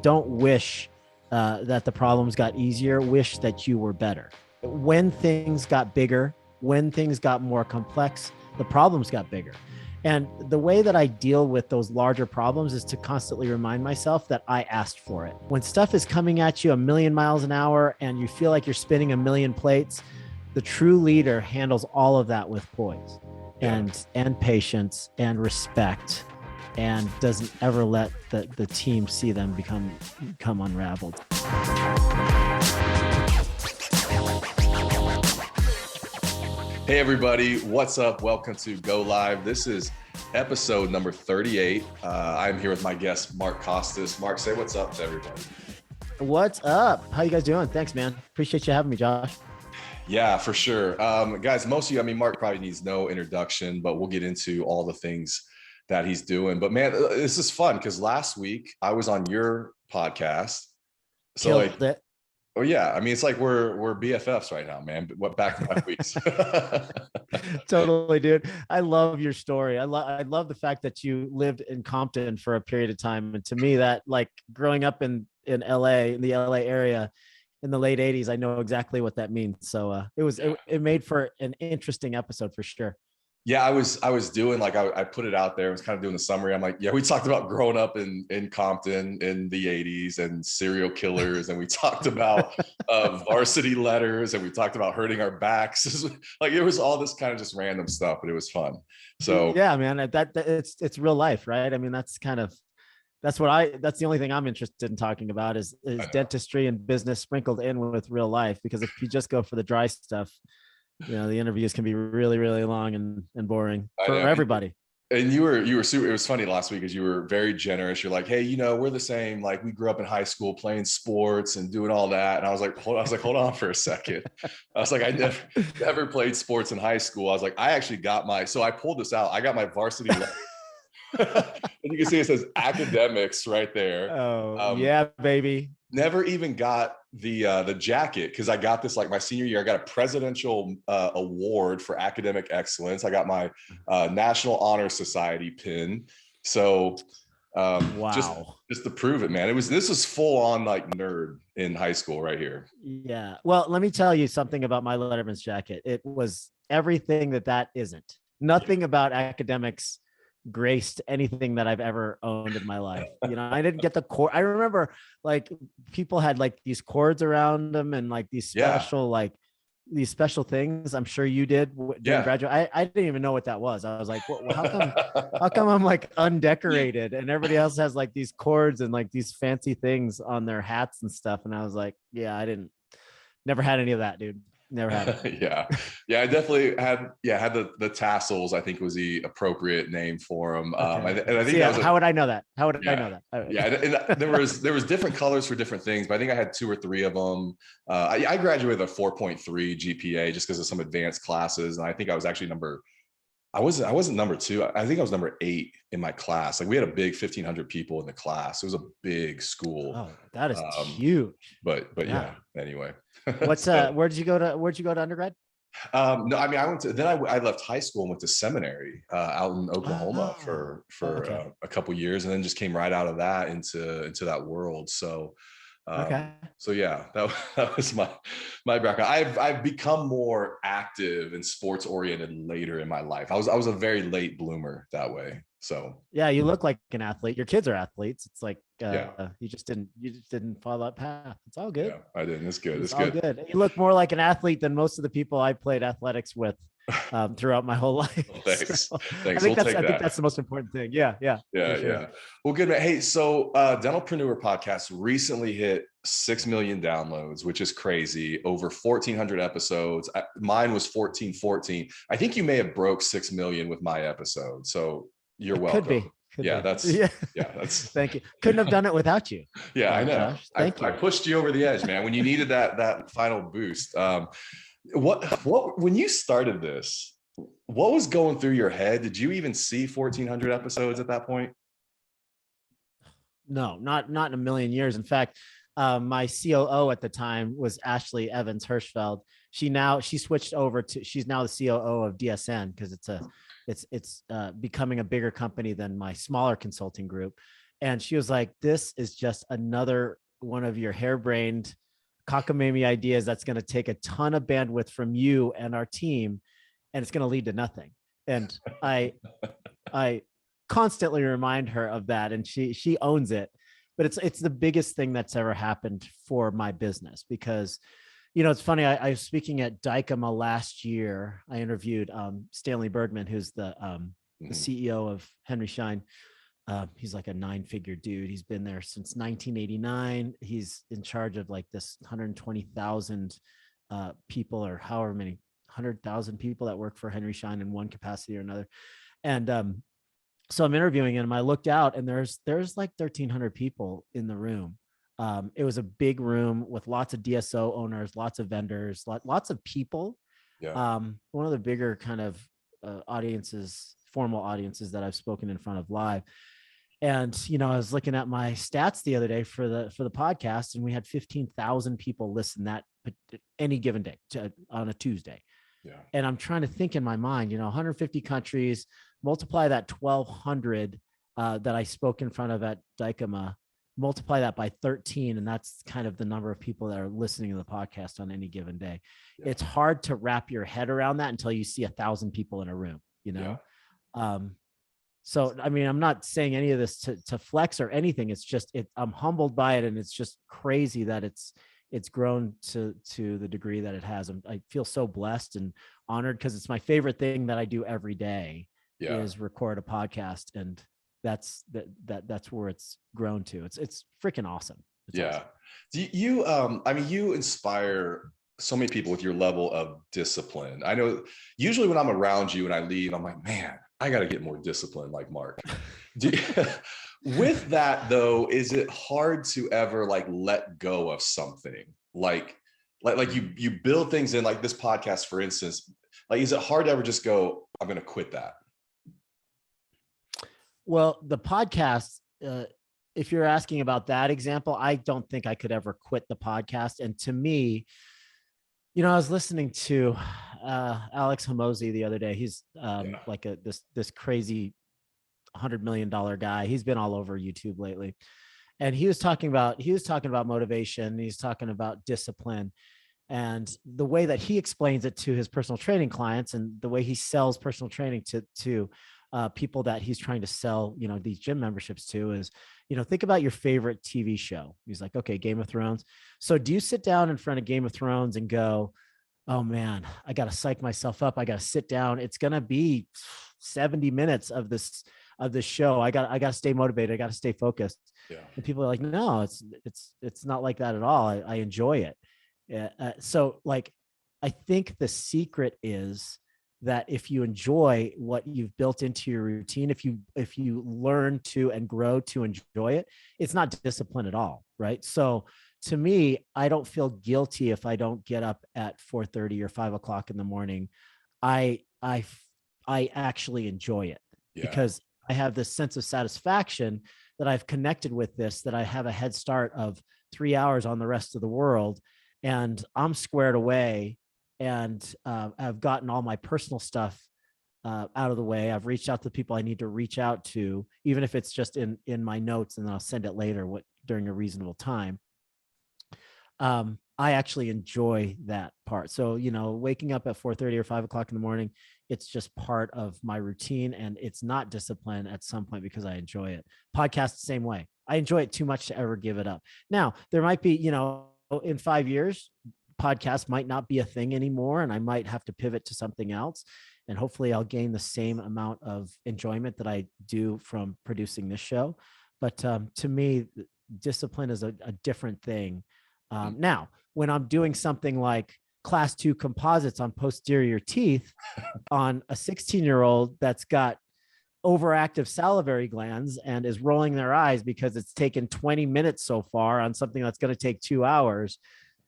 don't wish that the problems got easier. Wish that you were better. When things got bigger, when things got more complex, the problems got bigger. And the way that I deal with those larger problems is to constantly remind myself that I asked for it. When stuff is coming at you a million miles an hour and you feel like you're spinning a million plates, the true leader handles all of that with poise and patience and respect, and doesn't ever let the team see them become unraveled. Hey everybody, what's up? Welcome to Go Live. This is episode number 38. I'm here with my guest, Mark Costas. Mark, say what's up to everybody. What's up? How you guys doing? Thanks, man. Appreciate you having me, Josh. Yeah, for sure. Guys, most of you, Mark probably needs no introduction, but we'll get into all the things that he's doing. But man, this is fun because last week I was on your podcast. So Killed it. Oh yeah, it's like we're BFFs right now, man. What back-to-back weeks? Totally, dude. I love your story. I love the fact that you lived in Compton for a period of time, and to me, that like growing up in LA, in the LA area, in the late '80s, I know exactly what that means. So it made for an interesting episode for sure. Yeah, I was doing like I put it out there. I was kind of doing the summary. I'm like, yeah, we talked about growing up in Compton in the 80s and serial killers, and we talked about varsity letters, and we talked about hurting our backs. Like it was all this kind of just random stuff, but it was fun. So yeah, man, that it's real life, right? That's the only thing I'm interested in talking about is dentistry and business sprinkled in with real life. Because if you just go for the dry stuff, the interviews can be really, really long and boring for everybody. And you were super. It was funny last week because you were very generous. You're like, hey, we're the same. Like we grew up in high school playing sports and doing all that. And I was like, hold on for a second. I was like, I never played sports in high school. I was like, I actually got so I pulled this out. I got my varsity. And you can see it says academics right there. Oh, yeah, baby. Never even got the jacket because I got this like my senior year. I got a presidential award for academic excellence. I got my National Honor Society pin. So wow, just to prove it, man. This was full on like nerd in high school right here. Yeah. Well, let me tell you something about my Letterman's jacket. It was everything that isn't. Nothing about academics graced anything that I've ever owned in my life. I didn't get the cord. I remember like people had like these cords around them and like these special things. I'm sure you did during graduate. I didn't even know what that was. I was like, how come I'm like undecorated and everybody else has like these cords and like these fancy things on their hats and stuff? And I was like, never had any of that, dude. Never had it. Yeah. I definitely had the tassels. I think was the appropriate name for them. Okay. And I think how would I know that? I know that? Yeah, and there was different colors for different things, but I think I had 2 or 3 of them. I graduated with a 4.3 GPA just because of some advanced classes, and I think I was actually I wasn't number 2. I think I was number 8 in my class. Like we had a big 1,500 people in the class. It was a big school. Oh, that is huge. But yeah. Anyway. What's where'd you go to undergrad? No, I went to, then I left high school and went to seminary out in Oklahoma for a couple years, and then just came right out of that into that world. So so yeah, that was my background. I've become more active and sports oriented later in my life. I was a very late bloomer that way. So yeah, you look like an athlete. Your kids are athletes. It's like you just didn't follow that path. It's all good. Yeah, I didn't. It's good. It's all good. You look more like an athlete than most of the people I played athletics with throughout my whole life. Well, thanks. So Thanks. I think that's the most important thing. Yeah. Sure. Well, good, man. Hey, so Dentalpreneur Podcast recently hit 6 million downloads, which is crazy. Over 1,400 episodes. Mine was 1,414. I think you may have broke 6 million with my episode. So you're welcome. Could be. That's thank you. Couldn't have done it without you. Yeah, I know. Josh, thank you. I pushed you over the edge, man, when you needed that final boost. What when you started this, what was going through your head? Did you even see 1,400 episodes at that point? No, not in a million years. In fact, my COO at the time was Ashley Evans Hirschfeld. She switched over she's now the COO of DSN because it's becoming a bigger company than my smaller consulting group. And she was like, this is just another one of your harebrained cockamamie ideas that's going to take a ton of bandwidth from you and our team, and it's going to lead to nothing. And I constantly remind her of that, and she owns it. But it's the biggest thing that's ever happened for my business, because it's funny. I was speaking at Dykema last year. I interviewed Stanley Bergman, who's the CEO of Henry Schein. He's like a 9-figure dude. He's been there since 1989. He's in charge of like this 120,000 people, or however many 100,000 people that work for Henry Schein in one capacity or another. And so I'm interviewing him. I looked out, and there's like 1,300 people in the room. It was a big room with lots of DSO owners, lots of vendors, lots of people. Yeah. One of the bigger kind of formal audiences that I've spoken in front of live. And, I was looking at my stats the other day for the podcast, and we had 15,000 people listen that any given day on a Tuesday. Yeah. And I'm trying to think in my mind, 150 countries, multiply that 1,200 that I spoke in front of at Dykema, multiply that by 13. And that's kind of the number of people that are listening to the podcast on any given day. Yeah. It's hard to wrap your head around that until you see 1,000 people in a room, Yeah. So, I mean, I'm not saying any of this to flex or anything. It's just, I'm humbled by it. And it's just crazy that it's grown to the degree that it has. I feel so blessed and honored, because it's my favorite thing that I do every day is record a podcast. And that's where it's grown to. It's freaking awesome. It's awesome. Do you, you inspire so many people with your level of discipline. I know usually when I'm around you and I leave, I'm like, man, I got to get more disciplined like Mark. With that though, is it hard to ever like let go of something? Like you build things in, like this podcast, for instance, like, is it hard to ever just go, I'm going to quit that? Well, the podcast, if you're asking about that example, I don't think I could ever quit the podcast. And to me, I was listening to Alex Hormozi the other day. He's like this crazy $100 million guy. He's been all over YouTube lately. And he was talking about motivation. He's talking about discipline, and the way that he explains it to his personal training clients, and the way he sells personal training to people that he's trying to sell, these gym memberships to is, think about your favorite TV show. He's like, okay, Game of Thrones. So do you sit down in front of Game of Thrones and go, oh man, I got to psych myself up. I got to sit down. It's going to be 70 minutes of this show. I got to stay motivated. I got to stay focused. Yeah. And people are like, no, it's not like that at all. I enjoy it. So like, I think the secret is that if you enjoy what you've built into your routine, if you learn to and grow to enjoy it, it's not discipline at all, right? So to me, I don't feel guilty if I don't get up at 4:30 or 5 o'clock in the morning. I actually enjoy it because I have this sense of satisfaction that I've connected with this, that I have a head start of 3 hours on the rest of the world, and I'm squared away. And I've gotten all my personal stuff out of the way. I've reached out to people I need to reach out to, even if it's just in my notes, and then I'll send it later during a reasonable time. I actually enjoy that part. So, waking up at 4:30 or 5 o'clock in the morning, it's just part of my routine, and it's not discipline at some point because I enjoy it. Podcast, the same way. I enjoy it too much to ever give it up. Now, there might be, in 5 years, podcast might not be a thing anymore, and I might have to pivot to something else. And hopefully I'll gain the same amount of enjoyment that I do from producing this show. But to me, discipline is a different thing. Now, when I'm doing something like class 2 composites on posterior teeth on a 16-year-old that's got overactive salivary glands and is rolling their eyes because it's taken 20 minutes so far on something that's going to take 2 hours,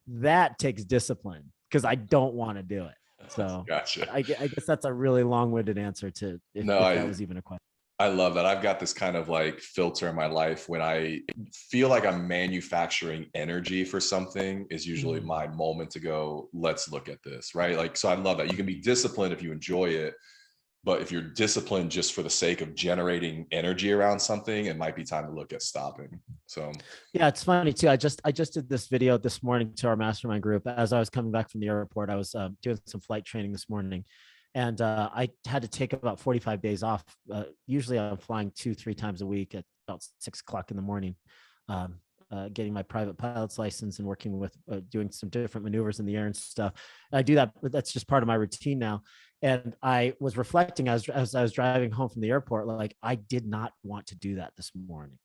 that takes discipline because I don't want to do it. So gotcha. I guess that's a really long-winded answer to if that was even a question. I love that. I've got this kind of like filter in my life when I feel like I'm manufacturing energy for something is usually my moment to go, let's look at this, right? Like, so I love that. You can be disciplined if you enjoy it, But if you're disciplined just for the sake of generating energy around something, it might be time to look at stopping. So yeah, it's funny too. I just did this video this morning to our mastermind group. As I was coming back from the airport, I was doing some flight training this morning, and I had to take about 45 days off. Usually I'm flying 2-3 times a week at about 6 o'clock in the morning, getting my private pilot's license and working with doing some different maneuvers in the air and stuff. And I do that, but that's just part of my routine now. And I was reflecting as I was driving home from the airport, like I did not want to do that this morning.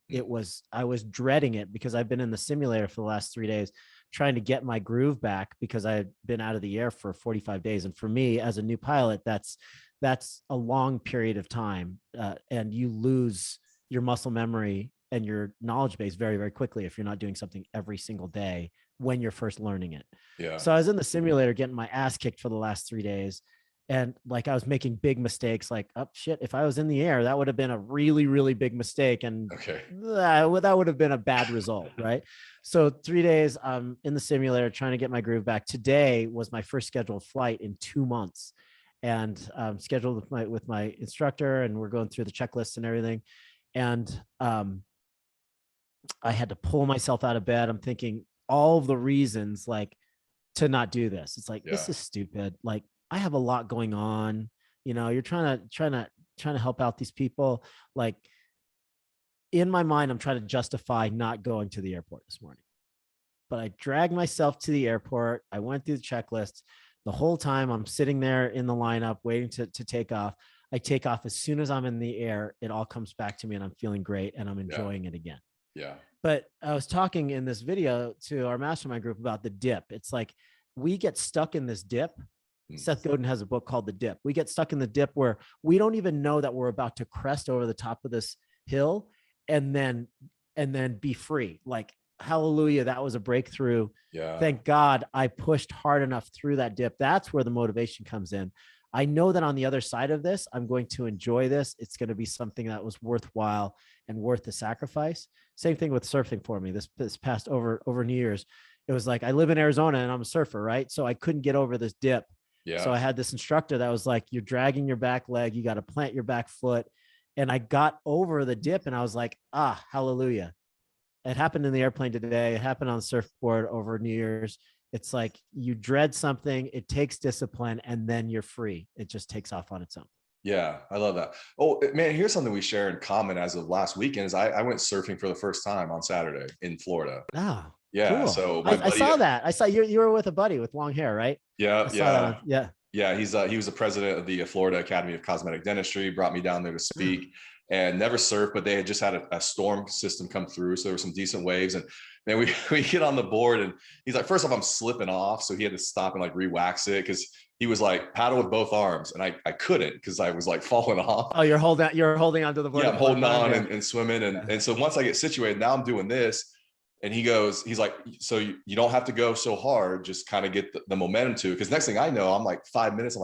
I was dreading it because I've been in the simulator for the last 3 days trying to get my groove back because I had been out of the air for 45 days. And for me as a new pilot, that's a long period of time. And you lose your muscle memory and your knowledge base very, very quickly if you're not doing something every single day when you're first learning it. Yeah. So I was in the simulator getting my ass kicked for the last 3 days. And like, I was making big mistakes, like, oh shit, if I was in the air, that would have been a really, really big mistake. And that would have been a bad result. Right. So 3 days in the simulator, trying to get my groove back. Today was my first scheduled flight in 2 months, and scheduled with my instructor, and we're going through the checklist and everything. And I had to pull myself out of bed. I'm thinking all of the reasons like to not do this. It's like, this is stupid. Like, I have a lot going on, you know, you're trying to help out these people. Like, in my mind, I'm trying to justify not going to the airport this morning, but I dragged myself to the airport. I went through the checklist. The whole time I'm sitting there in the lineup waiting to take off. I take off as soon as I'm in the air. It all comes back to me and I'm feeling great and I'm enjoying it again. Yeah. But I was talking in this video to our mastermind group about the dip. It's like we get stuck in this dip. Seth Godin has a book called The Dip. We get stuck in the dip where we don't even know that we're about to crest over the top of this hill and then be free. Like, hallelujah, that was a breakthrough. Yeah. Thank God I pushed hard enough through that dip. That's where the motivation comes in. I know that on the other side of this, I'm going to enjoy this. It's going to be something that was worthwhile and worth the sacrifice. Same thing with surfing for me. This past over New Year's, it was like, I live in Arizona and I'm a surfer, right? So I couldn't get over this dip. Yeah. So I had this instructor that was like, you're dragging your back leg. You got to plant your back foot. And I got over the dip and I was like, hallelujah. It happened in the airplane today. It happened on the surfboard over New Year's. It's like you dread something. It takes discipline and then you're free. It just takes off on its own. Yeah, I love that. Oh man, here's something we share in common as of last weekend is I went surfing for the first time on Saturday in Florida. Oh, yeah. Cool. So I saw that. I saw you were with a buddy with long hair, right? Yeah. Yeah. Yeah. He was the president of the Florida Academy of Cosmetic Dentistry, brought me down there to speak and never surfed, but they had just had a storm system come through. So there were some decent waves. And then we get on the board and he's like, first off, I'm slipping off. So he had to stop and like re-wax it because he was like, paddle with both arms. And I couldn't because I was like falling off. Oh, you're holding onto the board. Yeah, I'm holding on and swimming. And so once I get situated, now I'm doing this. And he's like, so you don't have to go so hard, just kind of get the momentum to, because next thing I know, I'm like 5 minutes,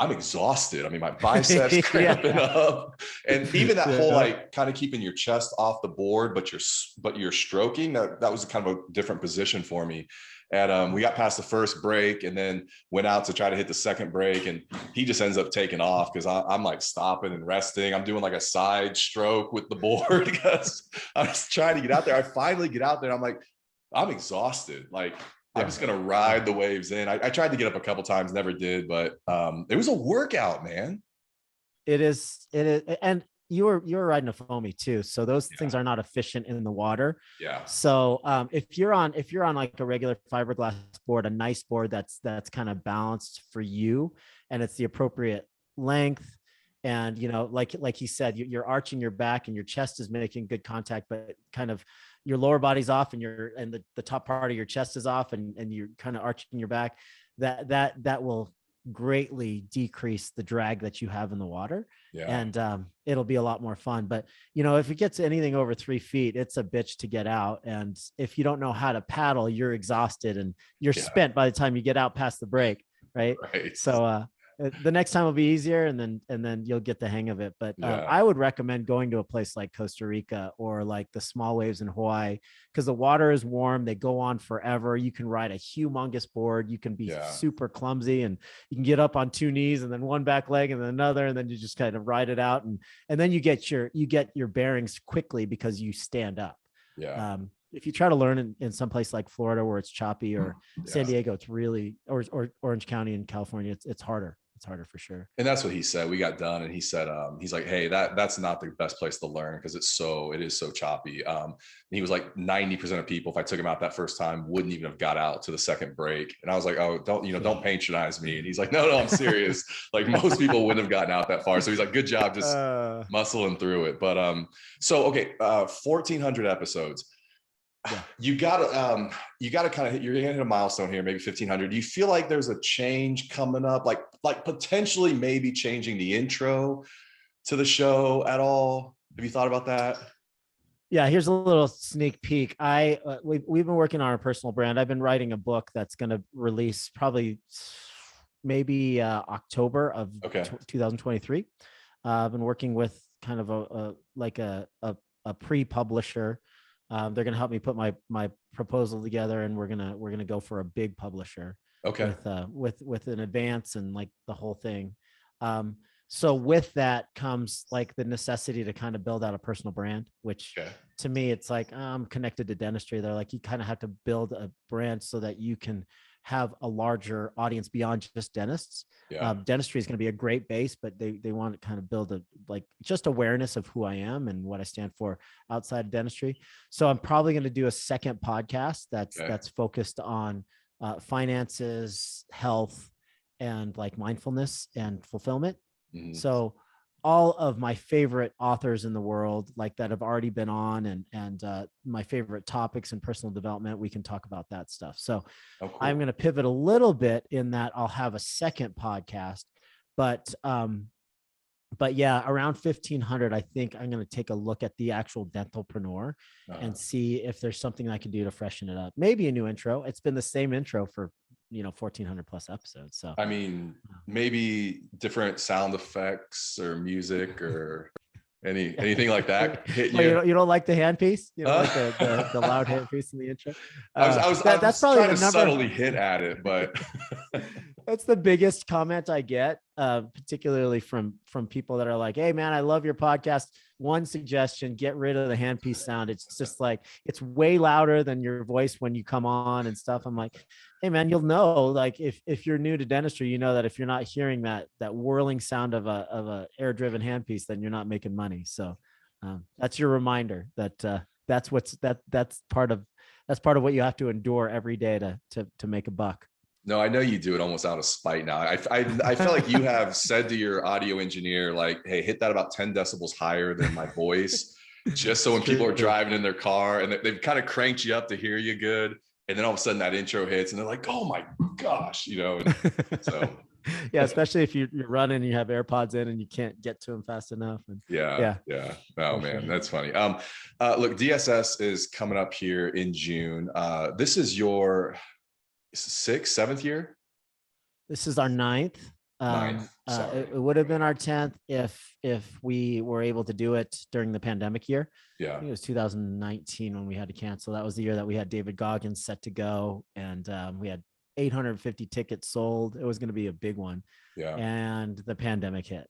I'm exhausted. I mean, my biceps cramping up. And even that whole, like kind of keeping your chest off the board, but you're stroking, that was kind of a different position for me. And we got past the first break and then went out to try to hit the second break. And he just ends up taking off because I'm like stopping and resting. I'm doing like a side stroke with the board because I was trying to get out there. I finally get out there. And I'm like, I'm exhausted. Like, I'm just going to ride the waves in. I tried to get up a couple times, never did, but it was a workout, man. It is. And you were riding a foamy too. So those things are not efficient in the water. Yeah. So if you're on like a regular fiberglass board, a nice board that's kind of balanced for you and it's the appropriate length. And, you know, like he said, you're arching your back and your chest is making good contact, but kind of your lower body's off and the top part of your chest is off and you're kind of arching your back. That will greatly decrease the drag that you have in the water. Yeah. And it'll be a lot more fun. But, you know, if it gets anything over 3 feet, it's a bitch to get out. And if you don't know how to paddle, you're exhausted and you're spent by the time you get out past the break. Right. Right. So The next time will be easier, and then you'll get the hang of it. But Yeah. I would recommend going to a place like Costa Rica or like the small waves in Hawaii, because the water is warm. They go on forever. You can ride a humongous board. You can be super clumsy, and you can get up on two knees and then one back leg and then another, and then you just kind of ride it out. And then you get your bearings quickly because you stand up. Yeah. If you try to learn in some place like Florida where it's choppy, or San Diego, it's really, or Orange County in California, it's harder. It's harder for sure. And that's what he said. We got done, and he said, he's like, hey, that's not the best place to learn because it is so choppy. And he was like, 90% of people, if I took him out that first time, wouldn't even have got out to the second break. And I was like, oh, don't patronize me. And he's like, no, I'm serious. Like most people wouldn't have gotten out that far. So he's like, good job, just muscling through it. But so okay, 1,400 episodes. Yeah. You gotta kind of you're gonna hit a milestone here, maybe 1,500. Do you feel like there's a change coming up, like potentially maybe changing the intro to the show at all? Have you thought about that? Yeah, here's a little sneak peek. We've been working on our personal brand. I've been writing a book that's going to release probably maybe October of 2023. I've been working with kind of a pre-publisher. They're going to help me put my proposal together, and we're going to go for a big publisher. Okay. With an advance and like the whole thing. So with that comes like the necessity to kind of build out a personal brand, which to me, it's like, I'm connected to dentistry. They're like, you kind of have to build a brand so that you can have a larger audience beyond just dentists. Dentistry is going to be a great base, but they want to kind of build just awareness of who I am and what I stand for outside of dentistry. So I'm probably going to do a second podcast that's focused on finances, health, and like mindfulness and fulfillment. Mm-hmm. So all of my favorite authors in the world, like that have already been on, and my favorite topics in personal development, we can talk about that stuff. So cool. I'm going to pivot a little bit in that I'll have a second podcast, but yeah, around 1,500, I think I'm going to take a look at the actual Dentalpreneur and see if there's something I can do to freshen it up. Maybe a new intro. It's been the same intro for 1,400 plus episodes. So I mean, maybe different sound effects or music or anything like that. Hit you. You don't like the handpiece? You know, like the loud handpiece in the intro. That's probably trying to subtly hit at it, but that's the biggest comment I get, particularly from people that are like, "Hey, man, I love your podcast. One suggestion: get rid of the handpiece sound. It's just like it's way louder than your voice when you come on and stuff." I'm like, "Hey, man, you'll know. Like, if you're new to dentistry, you know that if you're not hearing that whirling sound of a air-driven handpiece, then you're not making money. So that's your reminder that that's part of what you have to endure every day to make a buck." No, I know you do it almost out of spite now. I feel like you have said to your audio engineer, like, hey, hit that about 10 decibels higher than my voice, just so when people are driving in their car and they've kind of cranked you up to hear you good. And then all of a sudden that intro hits and they're like, oh my gosh, And so. Yeah, especially if you're running and you have AirPods in and you can't get to them fast enough. And yeah. Oh man, that's funny. Look, DSS is coming up here in June. This is your 7th year. This is our 9th. It would have been our 10th if we were able to do it during the pandemic year. Yeah, I think it was 2019 when we had to cancel. That was the year that we had David Goggins set to go, and we had 850 tickets sold. It was going to be a big one. Yeah, and the pandemic hit.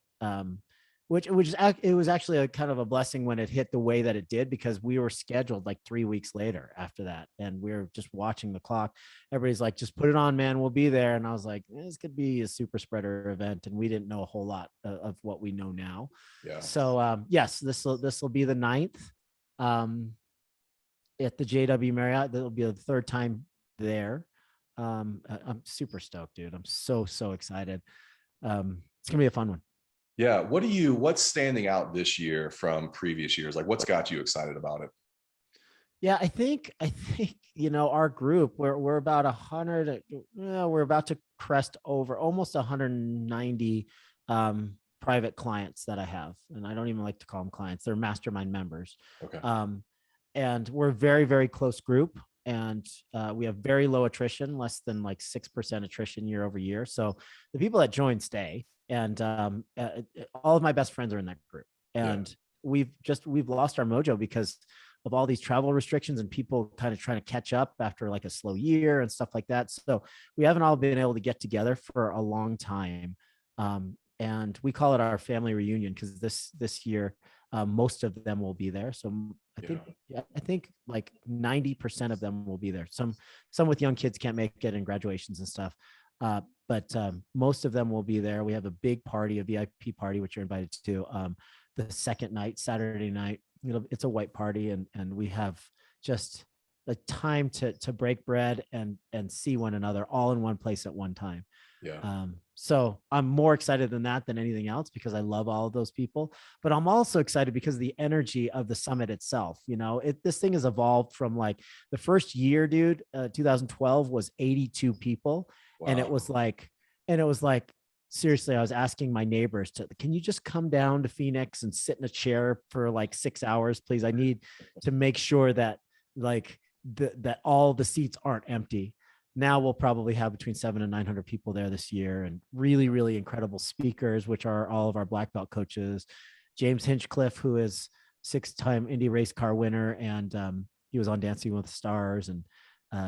Which it was actually a kind of a blessing when it hit the way that it did, because we were scheduled like 3 weeks later after that. And we were just watching the clock. Everybody's like, just put it on, man. We'll be there. And I was like, this could be a super spreader event. And we didn't know a whole lot of what we know now. Yeah. So yes, this will be the 9th at the JW Marriott. That'll be the 3rd time there. I'm super stoked, dude. I'm so excited. It's gonna be a fun one. Yeah. What's standing out this year from previous years? Like what's got you excited about it? Yeah, I think, our group, we're about 100, we're about to crest over almost 190 private clients that I have. And I don't even like to call them clients. They're mastermind members. Okay. And we're a very, very close group. and we have very low attrition, less than like 6% attrition year over year. So the people that join stay, and all of my best friends are in that group. And we've lost our mojo because of all these travel restrictions and people kind of trying to catch up after like a slow year and stuff like that. So we haven't all been able to get together for a long time. And we call it our family reunion because this year, most of them will be there. So I think like 90% of them will be there. Some with young kids can't make it, and graduations and stuff. But most of them will be there. We have a big party, a VIP party, which you're invited to. The second night, Saturday night, it's a white party, and we have just the time to break bread and see one another all in one place at one time. So I'm more excited than anything else, because I love all of those people, but I'm also excited because of the energy of the summit itself. This thing has evolved from like the first year, dude, 2012 was 82 people. Wow. And it was like, seriously, I was asking my neighbors can you just come down to Phoenix and sit in a chair for like 6 hours, please? I need to make sure that like that all the seats aren't empty. Now we'll probably have between 700 and 900 people there this year, and really, really incredible speakers, which are all of our black belt coaches. James Hinchcliffe, who is 6-time Indy race car winner, and he was on Dancing with the Stars, and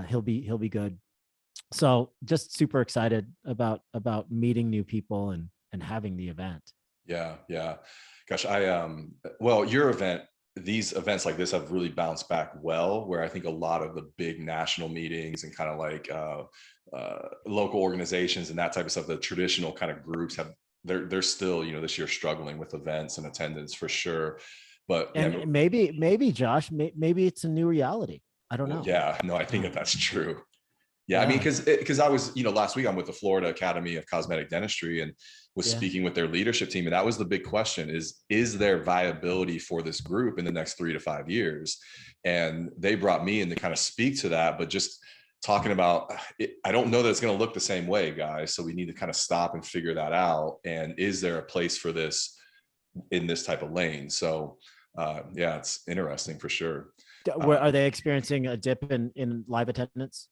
he'll be good. So just super excited about meeting new people and having the event. Yeah. Gosh, well, your event, these events like this have really bounced back well, where I think a lot of the big national meetings and kind of like local organizations and that type of stuff, the traditional kind of groups they're still, this year struggling with events and attendance for sure. But maybe Josh, maybe it's a new reality. I don't know. Yeah, no, I think that's true. Yeah, I mean, because I was, last week I'm with the Florida Academy of Cosmetic Dentistry and was speaking with their leadership team. And that was the big question is there viability for this group in the next 3 to 5 years? And they brought me in to kind of speak to that, but just talking about it, I don't know that it's going to look the same way, guys. So we need to kind of stop and figure that out. And is there a place for this in this type of lane? So it's interesting for sure. Are they experiencing a dip in live attendance?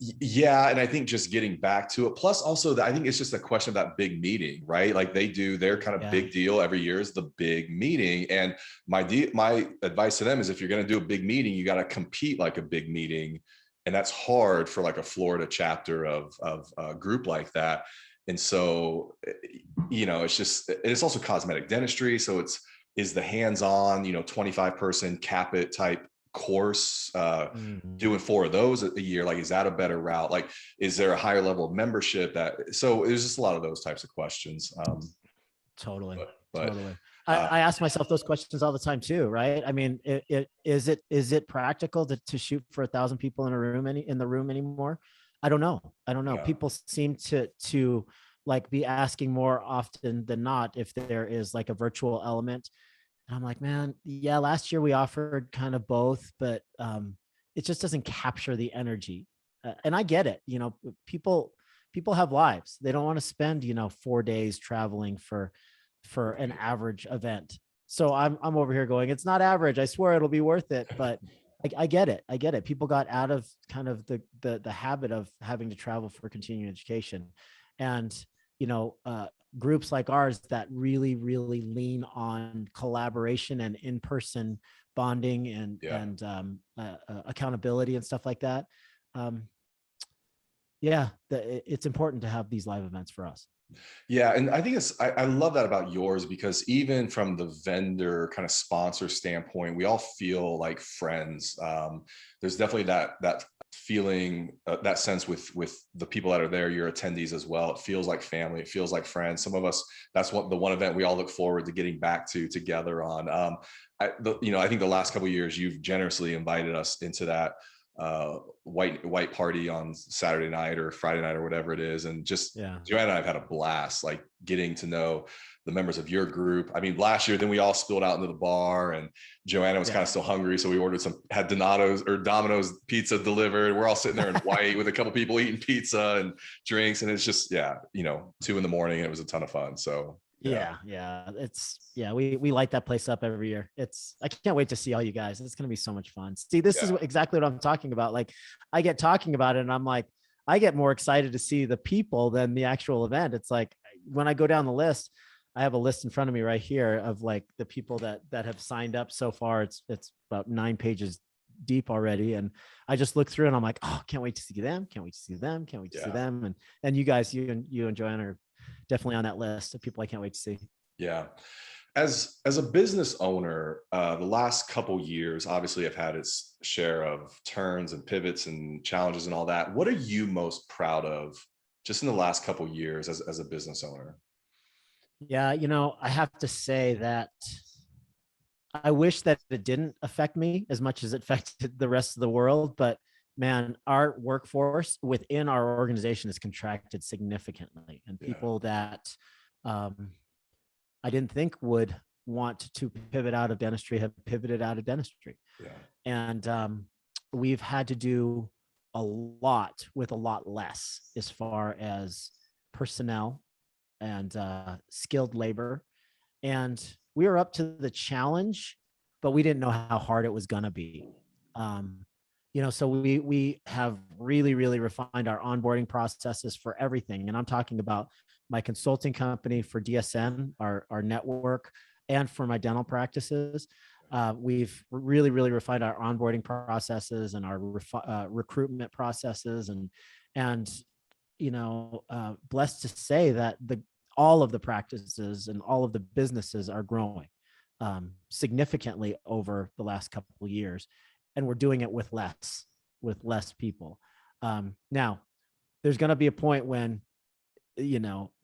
Yeah. And I think just getting back to it, plus also I think it's just a question of that big meeting, right? Like they do their kind of big deal every year is the big meeting. And my advice to them is if you're going to do a big meeting, you got to compete like a big meeting. And that's hard for like a Florida chapter of a group like that. And so, it's also cosmetic dentistry. So is the hands-on, 25 person capit type course, doing 4 of those a year, like is that a better route? Like is there a higher level of membership so there's just a lot of those types of questions. Totally. I ask myself those questions all the time too, right? I mean, is it practical to shoot for 1,000 people in the room anymore? I don't know. People seem to like be asking more often than not if there is like a virtual element. And I'm like, man, last year we offered kind of both, but it just doesn't capture the energy. And I get it. People have lives. They don't want to spend, 4 days traveling for an average event. So I'm over here going, it's not average. I swear it'll be worth it. But I get it. People got out of kind of the habit of having to travel for continuing education. And, groups like ours that really, really lean on collaboration and in-person bonding and accountability and stuff like that. It's important to have these live events for us. Yeah. And I think I love that about yours, because even from the vendor kind of sponsor standpoint, we all feel like friends. There's definitely that feeling, that sense with the people that are there, your attendees as well. It feels like family. It feels like friends. Some of us, that's the one event we all look forward to getting back to together on. I think the last couple of years, you've generously invited us into that white party on Saturday night or Friday night or whatever it is. And just Joanna and I have had a blast, like getting to know the members of your group. I mean, last year, then we all spilled out into the bar and Joanna was kind of still hungry. So we had Domino's pizza delivered. We're all sitting there in white with a couple people eating pizza and drinks. And it's just, 2 a.m. and it was a ton of fun. So Yeah. We light that place up every year. I can't wait to see all you guys. It's going to be so much fun. See, this is exactly what I'm talking about. Like, I get talking about it and I'm like, I get more excited to see the people than the actual event. It's like when I go down the list, I have a list in front of me right here of like the people that have signed up so far. It's about 9 pages deep already. And I just look through and I'm like, oh, can't wait to see them. Can't wait to see them. Can't wait to see them. And you guys, you and Joanna are definitely on that list of people I can't wait to see. Yeah. As a business owner, the last couple years obviously have had its share of turns and pivots and challenges and all that. What are you most proud of just in the last couple years as a business owner? Yeah, I have to say that I wish that it didn't affect me as much as it affected the rest of the world, but man, our workforce within our organization has contracted significantly, and people that I didn't think would want to pivot out of dentistry have pivoted out of dentistry. Yeah. And we've had to do a lot with a lot less as far as personnel and skilled labor. And we were up to the challenge, but we didn't know how hard it was going to be. So we have really, really refined our onboarding processes for everything. And I'm talking about my consulting company for DSN, our network, and for my dental practices. We've really, really refined our onboarding processes and our recruitment processes. And blessed to say that all of the practices and all of the businesses are growing significantly over the last couple of years. And we're doing it with less people. Now, there's going to be a point when,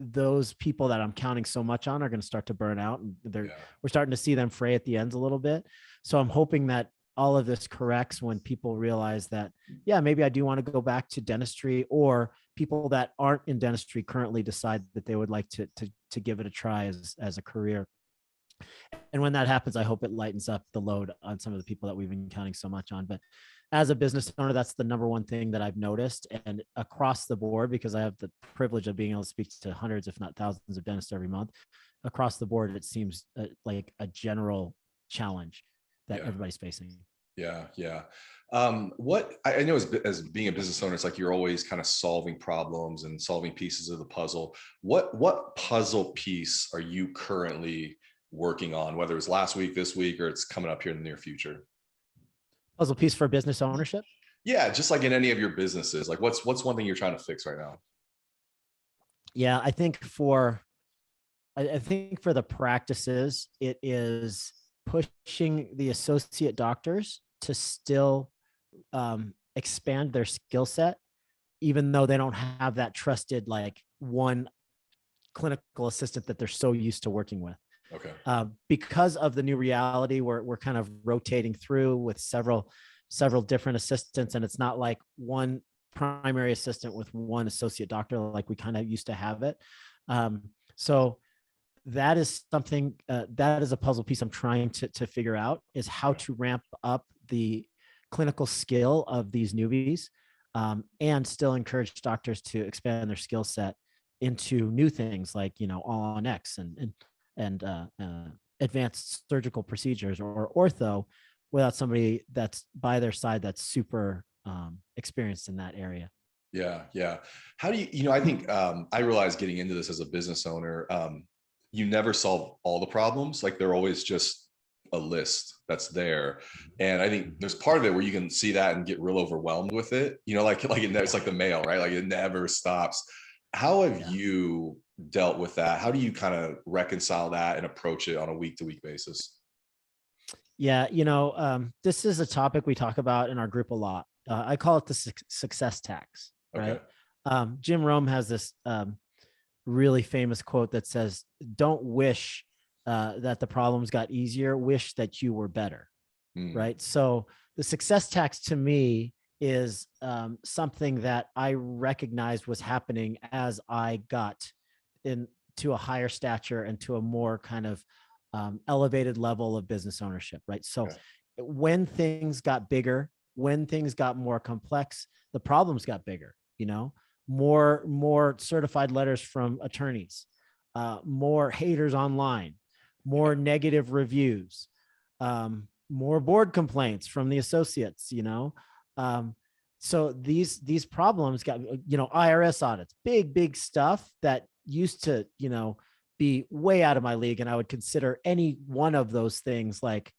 those people that I'm counting so much on are going to start to burn out, and we're starting to see them fray at the ends a little bit. So I'm hoping that all of this corrects when people realize that, maybe I do want to go back to dentistry, or people that aren't in dentistry currently decide that they would like to give it a try as a career. And when that happens, I hope it lightens up the load on some of the people that we've been counting so much on. But as a business owner, that's the number one thing that I've noticed, and across the board, because I have the privilege of being able to speak to hundreds, if not thousands of dentists every month. Across the board, it seems like a general challenge that everybody's facing. Yeah. What I know as being a business owner, it's like you're always kind of solving problems and solving pieces of the puzzle. What puzzle piece are you currently working on, whether it's last week, this week, or it's coming up here in the near future? Puzzle piece for business ownership? Yeah, just like in any of your businesses, like what's one thing you're trying to fix right now? Yeah, I think for the practices, it is pushing the associate doctors to still expand their skill set, even though they don't have that trusted like one clinical assistant that they're so used to working with. Okay. Because of the new reality, we're kind of rotating through with several different assistants, and it's not like one primary assistant with one associate doctor like we kind of used to have it. So that is something that is a puzzle piece I'm trying to figure out, is how to ramp up the clinical skill of these newbies, and still encourage doctors to expand their skill set into new things like all on X and advanced surgical procedures or ortho, without somebody that's by their side that's super experienced in that area. Yeah. How do you, I think I realized getting into this as a business owner, you never solve all the problems. Like they're always just a list that's there. And I think there's part of it where you can see that and get real overwhelmed with it. It's like the mail, right? Like it never stops. How have you dealt with that? How do you kind of reconcile that and approach it on a week-to-week basis? Yeah, this is a topic we talk about in our group a lot. I call it the success tax, right? Okay. Jim Rome has this really famous quote that says, "Don't wish that the problems got easier, wish that you were better." Right? So the success tax to me is something that I recognized was happening as I got into a higher stature and to a more kind of elevated level of business ownership, right? So when things got bigger, when things got more complex, the problems got bigger, more certified letters from attorneys, more haters online, more negative reviews, more board complaints from the associates, so these problems got, IRS audits, big stuff that used to, be way out of my league. And I would consider any one of those things like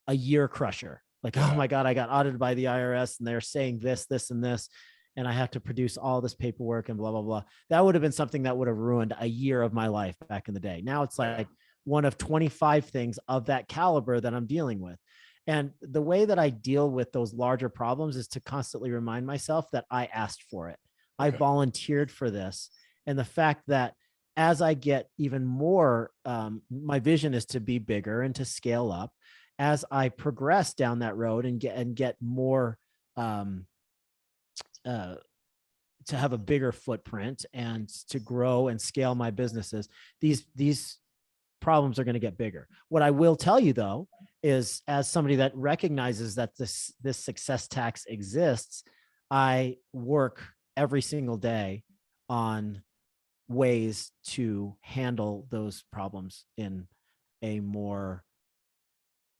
a year crusher. Like, oh my God, I got audited by the IRS and they're saying this, and this, and I have to produce all this paperwork and blah, blah, blah. That would have been something that would have ruined a year of my life back in the day. Now it's like one of 25 things of that caliber that I'm dealing with. And the way that I deal with those larger problems is to constantly remind myself that I asked for it. I volunteered for this. And the fact that as I get even more, my vision is to be bigger and to scale up. As I progress down that road and get more, to have a bigger footprint and to grow and scale my businesses, these problems are going to get bigger. What I will tell you though, is as somebody that recognizes that this success tax exists, I work every single day on ways to handle those problems in a more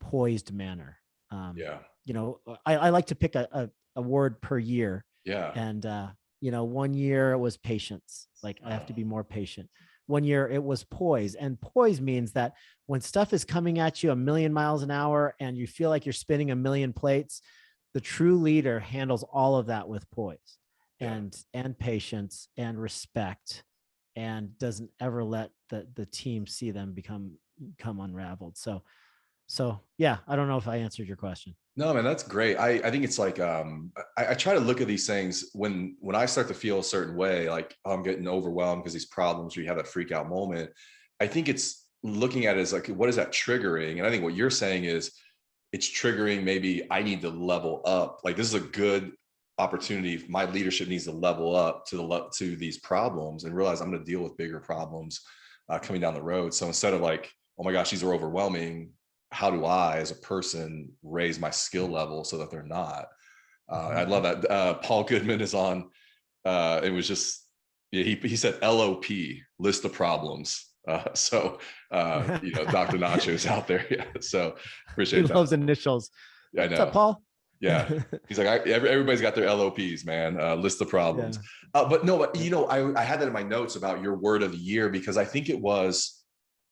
poised manner. I like to pick a word per year. And, 1 year it was patience. Like I have to be more patient. 1 year it was poise, and poise means that when stuff is coming at you a million miles an hour and you feel like you're spinning a million plates, the true leader handles all of that with poise and patience and respect, and doesn't ever let the team see them become unraveled. So yeah, I don't know if I answered your question. No, man, that's great. I think it's like, I try to look at these things when I start to feel a certain way, like I'm getting overwhelmed because these problems, where you have that freak out moment. I think it's looking at it as like, what is that triggering? And I think what you're saying is it's triggering, maybe I need to level up. Like this is a good opportunity. My leadership needs to level up to these problems and realize I'm going to deal with bigger problems coming down the road. So instead of like, oh my gosh, these are overwhelming, how do I, as a person, raise my skill level so that they're not? I love that. Paul Goodman is on. It was just, he said LOP, list of problems. Dr. Nacho's out there. Yeah. So appreciate that. He loves initials. Yeah, I know. What's up, Paul? Yeah. He's like, everybody's got their LOPs, man. List of problems. Yeah. I had that in my notes about your word of the year, because I think it was,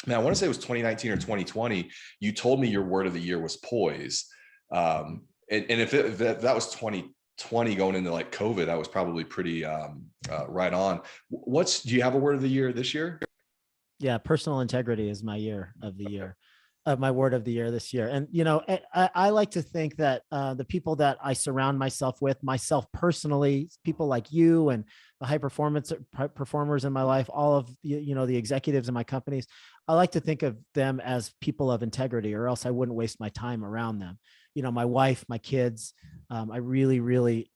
I want to say it was 2019 or 2020. You told me your word of the year was poise. And if that was 2020 going into like COVID, that was probably pretty right on. Do you have a word of the year this year? Yeah. Personal integrity is my year of the year, my word of the year this year. And, I like to think that the people that I surround myself with, myself personally, people like you and the high performers in my life, all of the executives in my companies, I like to think of them as people of integrity, or else I wouldn't waste my time around them. My wife, my kids, I really, really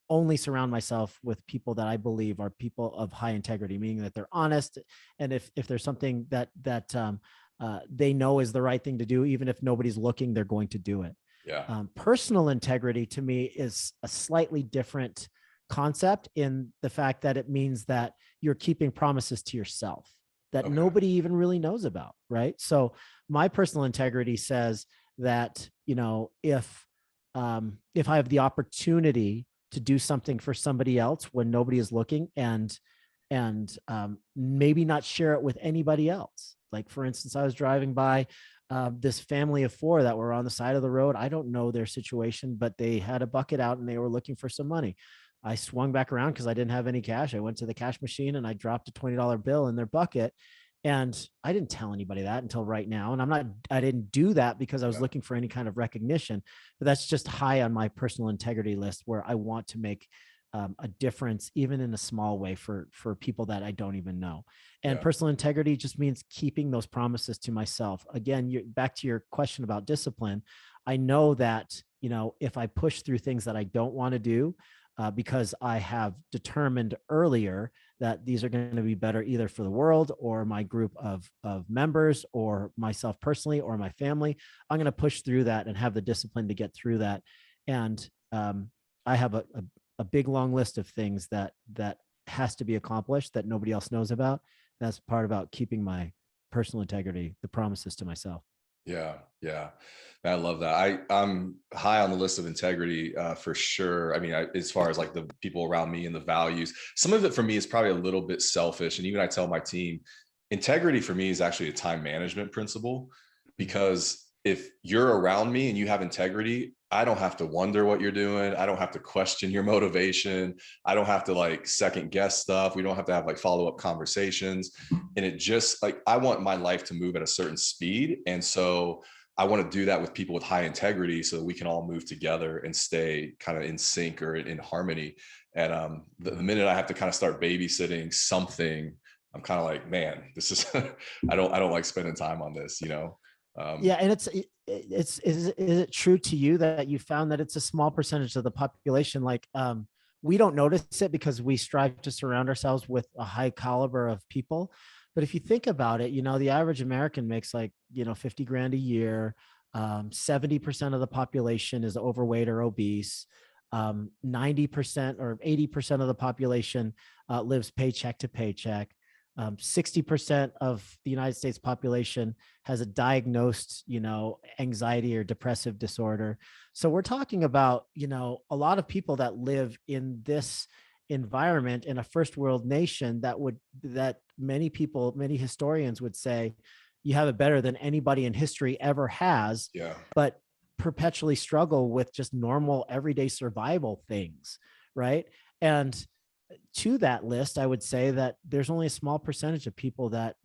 only surround myself with people that I believe are people of high integrity, meaning that they're honest. And if there's something that they know is the right thing to do, even if nobody's looking, they're going to do it. Yeah. Personal integrity to me is a slightly different concept, in the fact that it means that you're keeping promises to yourself that nobody even really knows about. Right. So my personal integrity says that, if I have the opportunity to do something for somebody else when nobody is looking, and maybe not share it with anybody else. Like, for instance, I was driving by this family of 4 that were on the side of the road. I don't know their situation, but they had a bucket out and they were looking for some money. I swung back around because I didn't have any cash. I went to the cash machine and I dropped a $20 bill in their bucket. And I didn't tell anybody that until right now. And I didn't do that because I was looking for any kind of recognition, but that's just high on my personal integrity list, where I want to make a difference, even in a small way, for people that I don't even know. And personal integrity just means keeping those promises to myself. Again, back to your question about discipline. I know that, if I push through things that I don't want to do, because I have determined earlier that these are going to be better either for the world or my group of members or myself personally or my family, I'm going to push through that and have the discipline to get through that. And I have a big, long list of things that has to be accomplished that nobody else knows about. That's part about keeping my personal integrity, the promises to myself. Yeah. Yeah. I love that. I'm high on the list of integrity for sure. I mean, as far as like the people around me and the values, some of it for me is probably a little bit selfish. And even I tell my team, integrity for me is actually a time management principle, because if you're around me and you have integrity, I don't have to wonder what you're doing. I don't have to question your motivation. I don't have to like second guess stuff. We don't have to have like follow-up conversations. And it just like, I want my life to move at a certain speed. And so I want to do that with people with high integrity so that we can all move together and stay kind of in sync or in harmony. And the minute I have to kind of start babysitting something, I'm kind of like, man, this is, I don't like spending time on this, you know? Yeah. And is it true to you that you found that it's a small percentage of the population? Like, we don't notice it because we strive to surround ourselves with a high caliber of people. But if you think about it, the average American makes like, 50 grand a year. 70% of the population is overweight or obese. 90% or 80% of the population lives paycheck to paycheck. 60% of the United States population has a diagnosed, anxiety or depressive disorder. So we're talking about, a lot of people that live in this environment in a first world nation that many historians would say you have it better than anybody in history ever has. Yeah. But perpetually struggle with just normal everyday survival things. Right. And to that list, I would say that there's only a small percentage of people that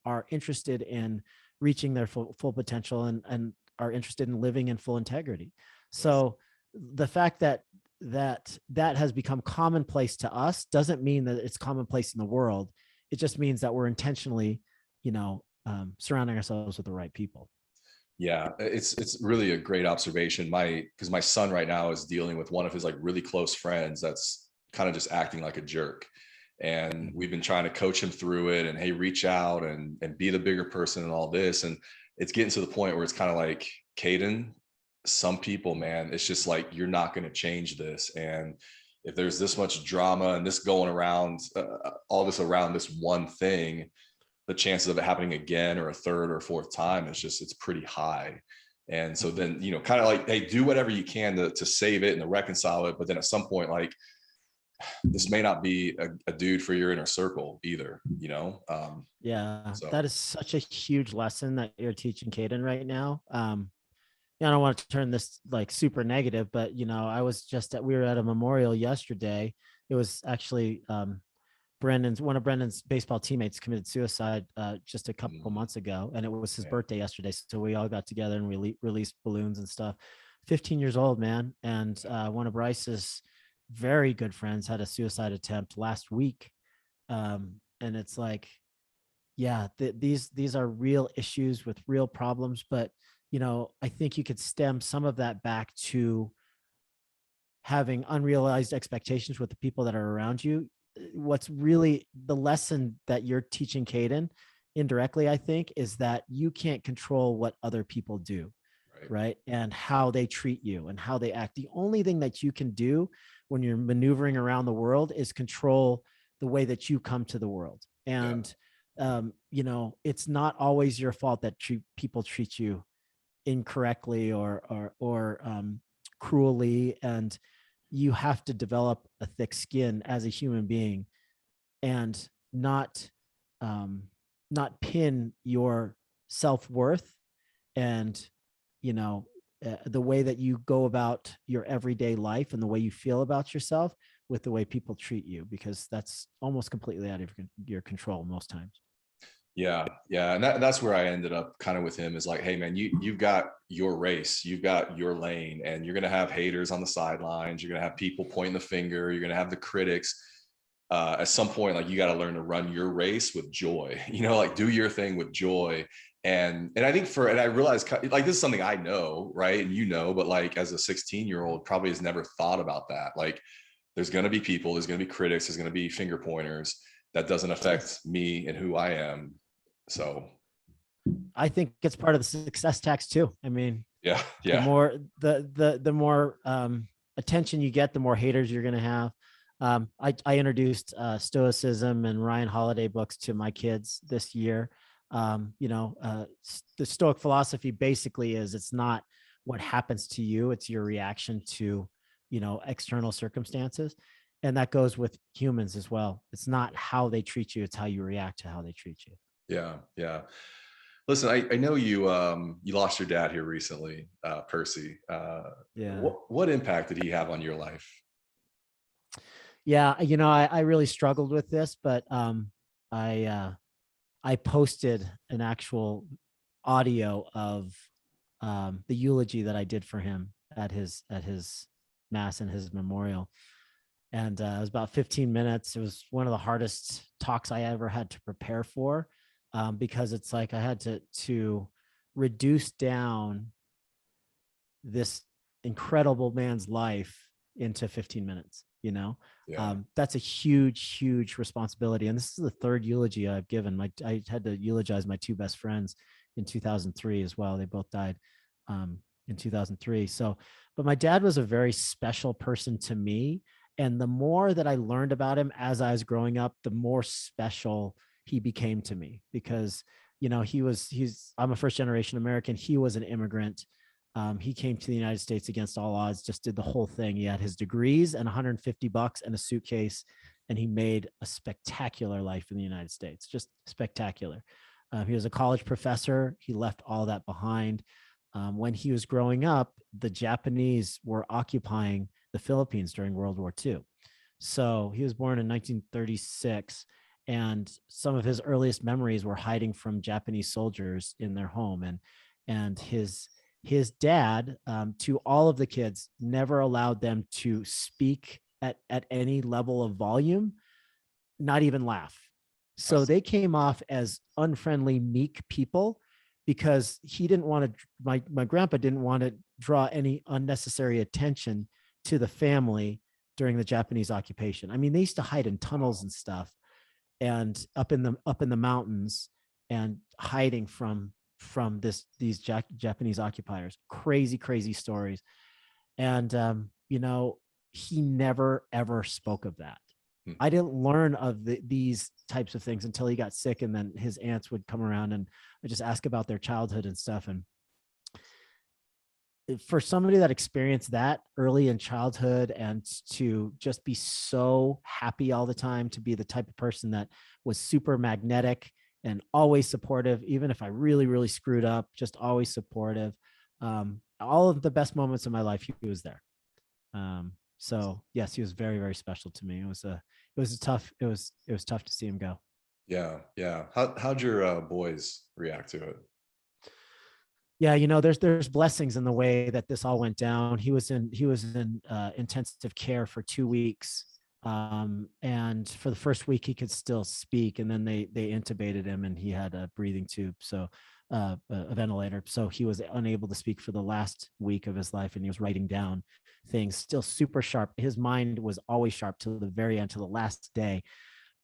are interested in reaching their full potential and are interested in living in full integrity. So the fact that has become commonplace to us doesn't mean that it's commonplace in the world. It just means that we're intentionally, surrounding ourselves with the right people. Yeah, it's really a great observation. Because my son right now is dealing with one of his like really close friends that's kind of just acting like a jerk. And we've been trying to coach him through it and, hey, reach out and be the bigger person and all this. And it's getting to the point where it's kind of like, Caden, some people, man, it's just like, you're not going to change this. And if there's this much drama and this going around, all this around this one thing, the chances of it happening again or a third or fourth time it's pretty high. And so then, kind of like, hey, do whatever you can to save it and to reconcile it. But then at some point, like, this may not be a dude for your inner circle either, Yeah, so. That is such a huge lesson that you're teaching Caden right now. I don't want to turn this like super negative, but I was we were at a memorial yesterday. It was actually one of Brendan's baseball teammates committed suicide just a couple months ago, and it was his birthday yesterday. So we all got together and we released balloons and stuff. 15 years old, man, and one of Bryce's very good friends had a suicide attempt last week. And it's like, yeah, these are real issues with real problems. But, I think you could stem some of that back to having unrealized expectations with the people that are around you. What's really the lesson that you're teaching Caden indirectly, I think, is that you can't control what other people do. Right. And how they treat you and how they act. The only thing that you can do when you're maneuvering around the world is control the way that you come to the world. And, it's not always your fault that people treat you incorrectly or cruelly. And you have to develop a thick skin as a human being and not pin your self-worth and the way that you go about your everyday life and the way you feel about yourself with the way people treat you, because that's almost completely out of your control most times. Yeah. And that's where I ended up kind of with him, is like, hey man, you've got your race, you've got your lane, and you're going to have haters on the sidelines. You're going to have people pointing the finger. You're going to have the critics. At some point, like, you got to learn to run your race with joy, like do your thing with joy. And I think and I realized, like, this is something I know, right? And but like, as a 16-year-old probably has never thought about that. Like, there's going to be people, there's going to be critics, there's going to be finger pointers. That doesn't affect me and who I am. So I think it's part of the success tax too. I mean, yeah. The more, the more attention you get, the more haters you're going to have. I introduced Stoicism and Ryan Holiday books to my kids this year. The Stoic philosophy basically is it's not what happens to you, it's your reaction to, external circumstances. And that goes with humans as well. It's not how they treat you, it's how you react to how they treat you. Yeah. Yeah. Listen, I know you you lost your dad here recently, Percy. Yeah. What impact did he have on your life? Yeah. I really struggled with this, but I posted an actual audio of the eulogy that I did for him at his mass and his memorial. And it was about 15 minutes. It was one of the hardest talks I ever had to prepare for, because it's like I had to reduce down this incredible man's life into 15 minutes. Yeah. That's a huge responsibility. And this is the third eulogy I've given. I had to eulogize my two best friends in 2003 as well. They both died in 2003. So, but my dad was a very special person to me. And the more that I learned about him as I was growing up, the more special he became to me, because, I'm a first generation American. He was an immigrant. He came to the United States against all odds, just did the whole thing. He had his degrees and $150 and a suitcase, and he made a spectacular life in the United States, just spectacular. He was a college professor. He left all that behind. When he was growing up, the Japanese were occupying the Philippines during World War II. So he was born in 1936, and some of his earliest memories were hiding from Japanese soldiers in their home. And his dad, to all of the kids, never allowed them to speak at any level of volume, not even laugh. So they came off as unfriendly, meek people, because he didn't want to, my grandpa didn't want to draw any unnecessary attention to the family during the Japanese occupation. I mean, they used to hide in tunnels and stuff, and up in the mountains, and hiding from these Japanese occupiers. Crazy stories. And he never ever spoke of that. I didn't learn of these types of things until he got sick, and then his aunts would come around and just ask about their childhood and stuff. And for somebody that experienced that early in childhood, and to just be so happy all the time, to be the type of person that was super magnetic and always supportive, even if I really screwed up, just always supportive. All of the best moments of my life, he was there. So yes, he was very special to me. It was tough to see him go. Yeah. How'd your boys react to it? Yeah, there's blessings in the way that this all went down. He was in intensive care for 2 weeks. And for the first week he could still speak, and then they intubated him, and he had a breathing tube, so a ventilator. So he was unable to speak for the last week of his life, and he was writing down things, still super sharp. His mind was always sharp till the very end, to the last day.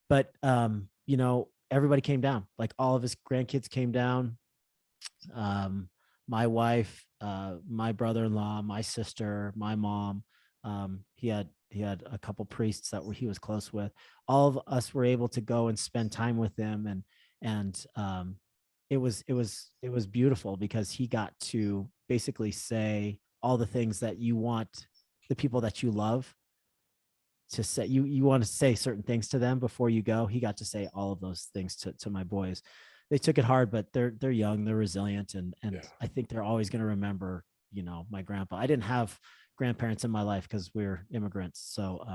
But everybody came down. Like, all of his grandkids came down. My wife, my brother-in-law, my sister, my mom. He had a couple priests that he was close with. All of us were able to go and spend time with him, and it was beautiful, because he got to basically say all the things that you want the people that you love to say. You want to say certain things to them before you go. He got to say all of those things to my boys. They took it hard, but they're young, they're resilient, and yeah. I think they're always going to remember, my grandpa. I didn't have grandparents in my life because we're immigrants. So,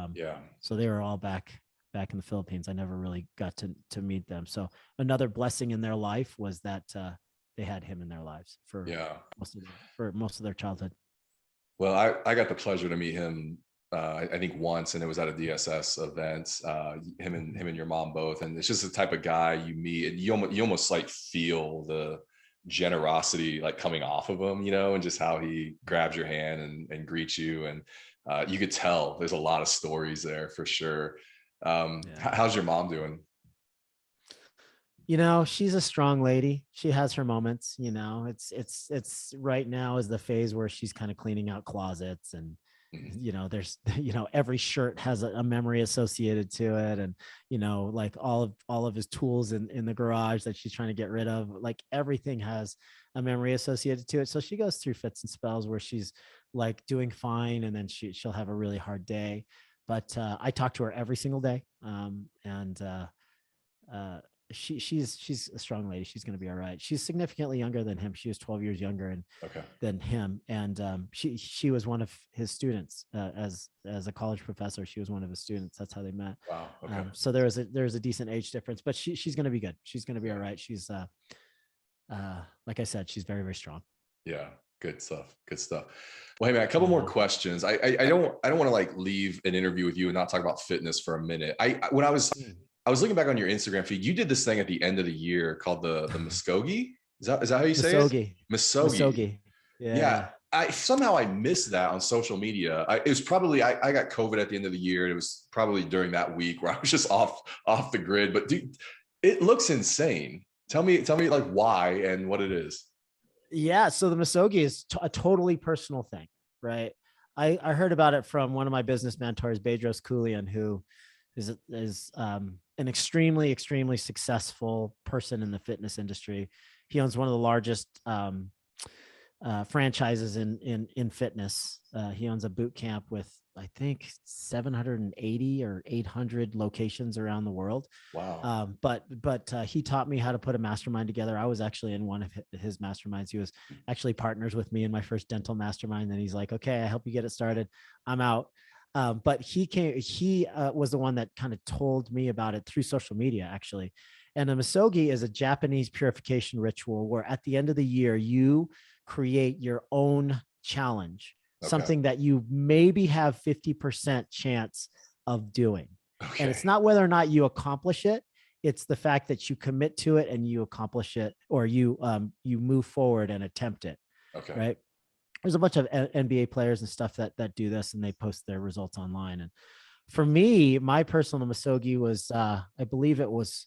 so they were all back in the Philippines. I never really got to meet them. So another blessing in their life was that they had him in their lives for most of their childhood. Well, I got the pleasure to meet him, I think once, and it was at a DSS event, him and your mom both. And it's just the type of guy you meet, and you almost like feel the generosity like coming off of him, and just how he grabs your hand and greets you. And you could tell there's a lot of stories there for sure. How's your mom doing? She's a strong lady. She has her moments. It's right now is the phase where she's kind of cleaning out closets and there's, every shirt has a memory associated to it. And, like all of his tools in the garage that she's trying to get rid of, like everything has a memory associated to it. So she goes through fits and spells where she's like doing fine. And then she'll have a really hard day. But I talk to her every single day. She's a strong lady. She's going to be all right. She's significantly younger than him. She was 12 years younger than him. And she was one of his students as a college professor. She was one of his students. That's how they met. Wow. Okay. So there's a decent age difference, but she's going to be good. She's going to be all right. She's like I said, she's very, very strong. Yeah. Good stuff. Good stuff. Well, hey man, a couple more questions. I don't want to like leave an interview with you and not talk about fitness for a minute. When I was looking back on your Instagram feed, you did this thing at the end of the year called the Muskogee. Is that how you say it? Muskogee. Yeah. Somehow I missed that on social media. It was probably, I got COVID at the end of the year. And it was probably during that week where I was just off the grid, but dude, it looks insane. Tell me like why and what it is. Yeah. So the Muskogee is a totally personal thing, right? I heard about it from one of my business mentors, Bedros Keuilian, who is an extremely, extremely successful person in the fitness industry. He owns one of the largest franchises in fitness. He owns a boot camp with, I think, 780 or 800 locations around the world. Wow. But he taught me how to put a mastermind together. I was actually in one of his masterminds. He was actually partners with me in my first dental mastermind. And he's like, okay, I help you get it started. I'm out. But he was the one that kind of told me about it through social media, actually. And the Muskogee is a Japanese purification ritual where at the end of the year, you create your own challenge, something that you maybe have 50% chance of doing. Okay. And it's not whether or not you accomplish it. It's the fact that you commit to it and you accomplish it, or you move forward and attempt it. Okay. Right. There's a bunch of NBA players and stuff that do this, and they post their results online. And for me, my personal Muskogee was, I believe it was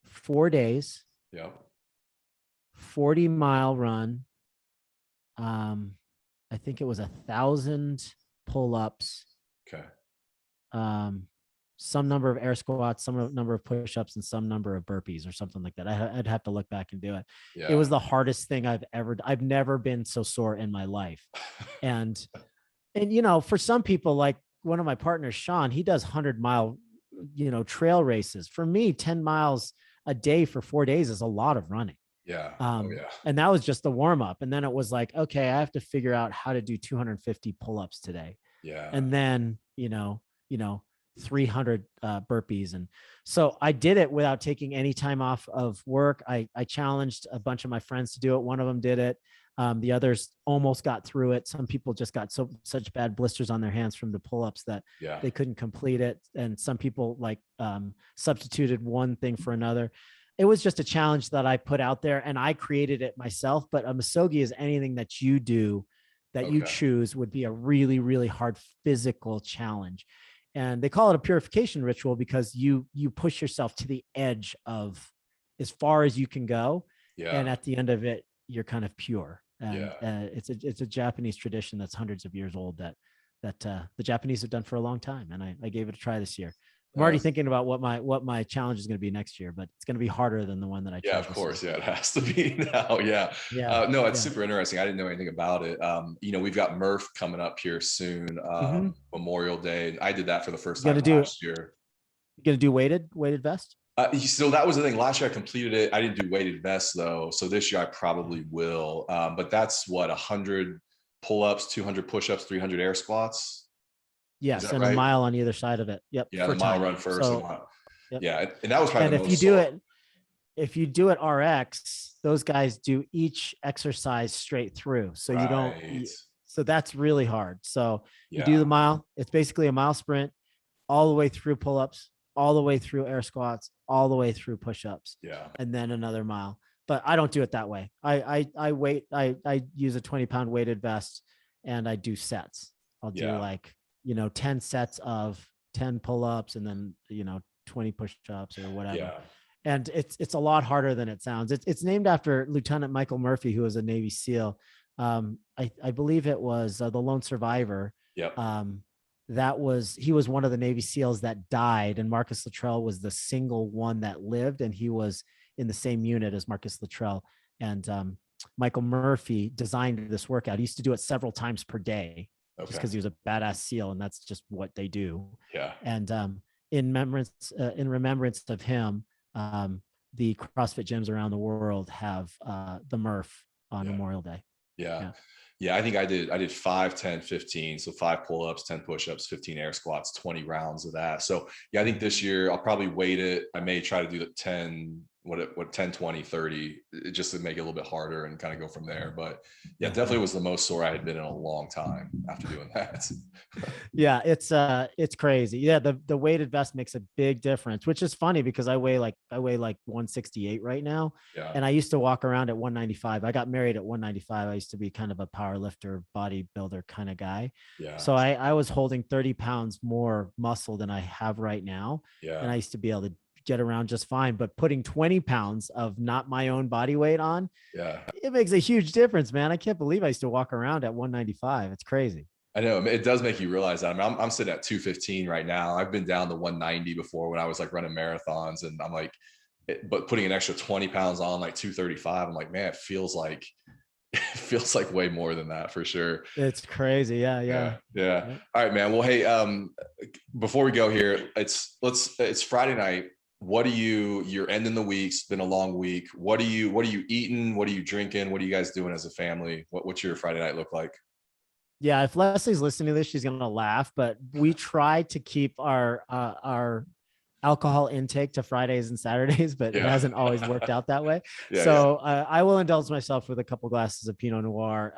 4 days, 40-mile run. I think it was 1,000 pull-ups. Okay. Some number of air squats, some number of push-ups, and some number of burpees or something like that. I'd have to look back and do it. Yeah. It was the hardest thing I've never been so sore in my life. And for some people, like one of my partners, Sean, he does 100-mile, trail races. For me, 10 miles a day for 4 days is a lot of running. Yeah. And that was just the warm up. And then it was like, okay, I have to figure out how to do 250 pull-ups today. Yeah. And then, 300 burpees. And so I did it without taking any time off of work. I challenged a bunch of my friends to do it. One of them did it. The others almost got through it. Some people just got such bad blisters on their hands from the pull-ups that they couldn't complete it. And some people substituted one thing for another. It was just a challenge that I put out there, and I created it myself. But a Muskogee is anything that you do that you choose would be a really, really hard physical challenge. And they call it a purification ritual because you push yourself to the edge of as far as you can go. Yeah. And at the end of it, you're kind of pure. And it's a Japanese tradition that's hundreds of years old that the Japanese have done for a long time. And I gave it a try this year. I'm already thinking about what my challenge is going to be next year, but it's going to be harder than the one that I chose. Yeah, of course. Yeah, it has to be now. Yeah. No, it's super interesting. I didn't know anything about it. We've got Murph coming up here soon, Memorial Day. I did that for the first time last year. You going to do weighted vest? So that was the thing. Last year I completed it. I didn't do weighted vests though. So this year I probably will. But that's 100 pull-ups, 200 push-ups, 300 air squats. Yes, and right? A mile on either side of it. Yep. Yeah, the mile run first. Yeah, and that was probably. And if you do it RX, those guys do each exercise straight through, so you don't. So that's really hard. So you do the mile. It's basically a mile sprint, all the way through pull-ups, all the way through air squats, all the way through push-ups. Yeah. And then another mile. But I don't do it that way. I use a 20-pound weighted vest, and I do sets. I'll do 10 sets of 10 pull-ups and then, 20 push-ups or whatever. Yeah. And it's a lot harder than it sounds. It's named after Lieutenant Michael Murphy, who was a Navy SEAL. I believe it was the lone survivor Yep. He was one of the Navy SEALs that died, and Marcus Luttrell was the single one that lived, and he was in the same unit as Marcus Luttrell. And Michael Murphy designed this workout. He used to do it several times per day, just because he was a badass SEAL, and that's just what they do. Yeah. And in remembrance of him, the CrossFit gyms around the world have the Murph on Memorial Day. Yeah. I think I did 5, 10, 15. So 5 pull-ups, 10 push-ups, 15 air squats, 20 rounds of that. So yeah, I think this year I'll probably weight it. I may try to do the 10, 10, 20, 30, just to make it a little bit harder and kind of go from there. But yeah, definitely was the most sore I had been in a long time after doing that. Yeah, it's crazy. Yeah, the weighted vest makes a big difference, which is funny because I weigh like 168 right now. Yeah. And I used to walk around at 195. I got married at 195. I used to be kind of a power lifter, bodybuilder kind of guy. Yeah. So I was holding 30 pounds more muscle than I have right now. Yeah. And I used to be able to get around just fine, but putting 20 pounds of not my own body weight on, it makes a huge difference, man. I can't believe I used to walk around at 195. It's crazy. I know it does make you realize that. I mean, I'm sitting at 215 right now. I've been down to 190 before when I was like running marathons, and I'm like, but putting an extra 20 pounds on like 235, I'm like, man, it feels like way more than that for sure. It's crazy. Yeah. All right, man. Well, hey, before we go here, it's Friday night. You're ending the week. It's been a long week. What are you eating? What are you drinking? What are you guys doing as a family? What's your Friday night look like? Yeah. If Leslie's listening to this, she's going to laugh, but we try to keep our alcohol intake to Fridays and Saturdays, but it hasn't always worked out that way. I will indulge myself with a couple glasses of Pinot Noir.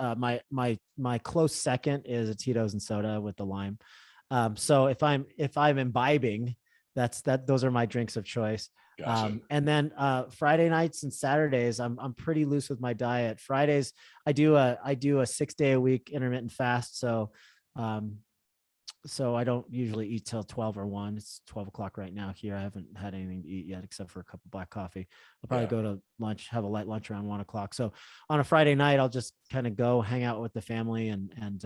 My close second is a Tito's and soda with the lime. So if I'm imbibing, those are my drinks of choice. Gotcha. And then Friday nights and Saturdays, I'm pretty loose with my diet. Fridays, I do a 6-day a week intermittent fast. So I don't usually eat till 12 or 1. It's 12 o'clock right now here. I haven't had anything to eat yet except for a cup of black coffee. I'll probably go to lunch, have a light lunch around 1 o'clock. So on a Friday night, I'll just kind of go hang out with the family and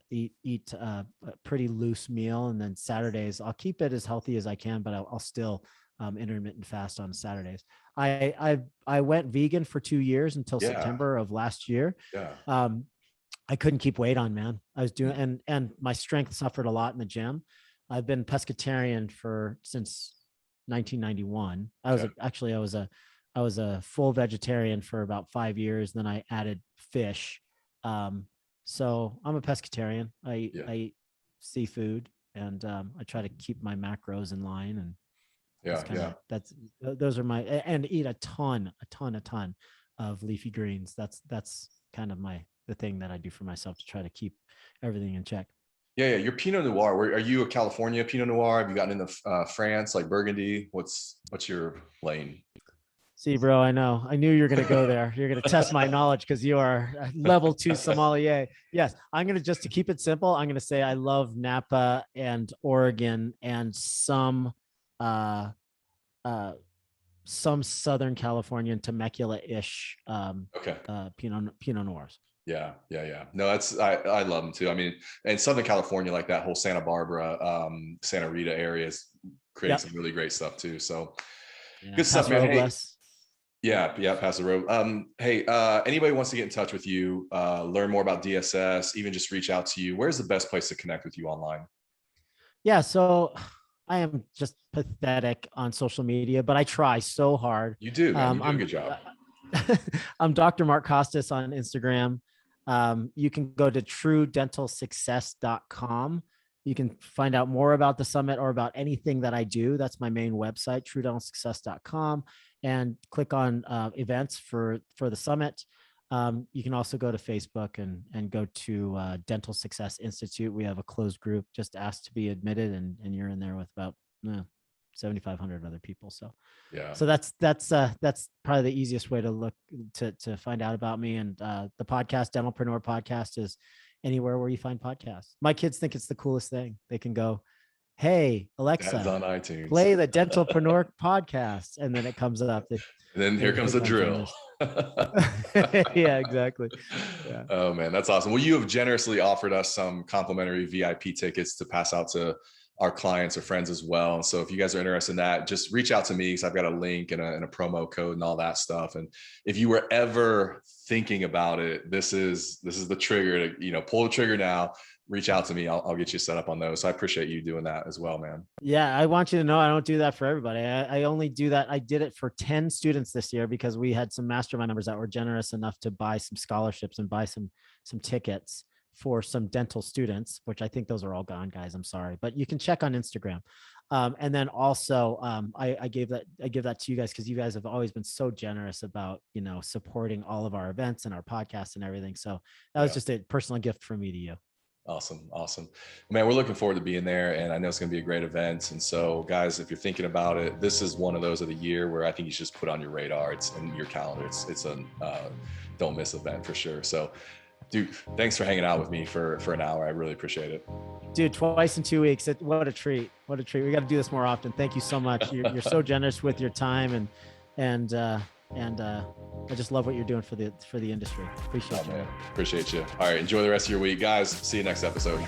eat a pretty loose meal. And then Saturdays, I'll keep it as healthy as I can, but I'll still intermittent fast on Saturdays. I went vegan for 2 years until September of last year. I couldn't keep weight on, man. I was doing, and my strength suffered a lot in the gym. I've been pescatarian since 1991. I was a full vegetarian for about 5 years. Then I added fish. So I'm a pescatarian. I eat seafood, and I try to keep my macros in line. And those are and eat a ton of leafy greens. That's kind of the thing that I do for myself to try to keep everything in check. Yeah. Your Pinot Noir, are you a California Pinot Noir? Have you gotten into France, like Burgundy? What's your lane? See, bro, I know. I knew you were going to go there. You're going to test my knowledge because you are a level 2 sommelier. Yes, I'm going to, just to keep it simple, I'm going to say I love Napa and Oregon and some Southern California and Temecula-ish Pinot Noirs. Yeah. No, I love them too. I mean, and Southern California, like that whole Santa Barbara, Santa Rita area is creating some really great stuff too. So good stuff, man. Hey, Pass the road. Hey, anybody wants to get in touch with you, learn more about DSS, even just reach out to you, where's the best place to connect with you online? Yeah. So I am just pathetic on social media, but I try so hard. You do, man. You do a good job. I'm Dr. Mark Costas on Instagram. You can go to truedentalsuccess.com. You can find out more about the summit or about anything that I do. That's my main website, truedentalsuccess.com, and click on events for the summit. You can also go to Facebook and go to Dental Success Institute. We have a closed group. Just ask to be admitted, and you're in there with about 7,500 other people. So that's probably the easiest way to look to find out about me. And the podcast, Dentalpreneur Podcast, is anywhere where you find podcasts. My kids think it's the coolest thing. They can go hey, Dad's Alexa, on iTunes. play the Dentalpreneur podcast. And then it comes up. And then here comes the drill. Yeah, exactly. Yeah. Oh man, that's awesome. Well, you have generously offered us some complimentary VIP tickets to pass out to our clients or friends as well. And so if you guys are interested in that, just reach out to me, because I've got a link and a promo code and all that stuff. And if you were ever thinking about it, this is the trigger to, pull the trigger now. Reach out to me. I'll get you set up on those. So I appreciate you doing that as well, man. Yeah. I want you to know, I don't do that for everybody. I only do that. I did it for 10 students this year because we had some mastermind members that were generous enough to buy some scholarships and buy some tickets for some dental students, which I think those are all gone, guys. I'm sorry, but you can check on Instagram. And then also I give that to you guys, because you guys have always been so generous about, supporting all of our events and our podcasts and everything. So that was just a personal gift from me to you. Awesome. Man, we're looking forward to being there, and I know it's going to be a great event. And so guys, if you're thinking about it, this is one of those of the year where I think you should just put on your radar. It's in your calendar. It's a don't miss event for sure. So dude, thanks for hanging out with me for an hour. I really appreciate it. Dude, twice in 2 weeks. What a treat. We got to do this more often. Thank you so much. You're so generous with your time, and I just love what you're doing for the industry. Appreciate you. Man. Appreciate you. All right. Enjoy the rest of your week, guys. See you next episode.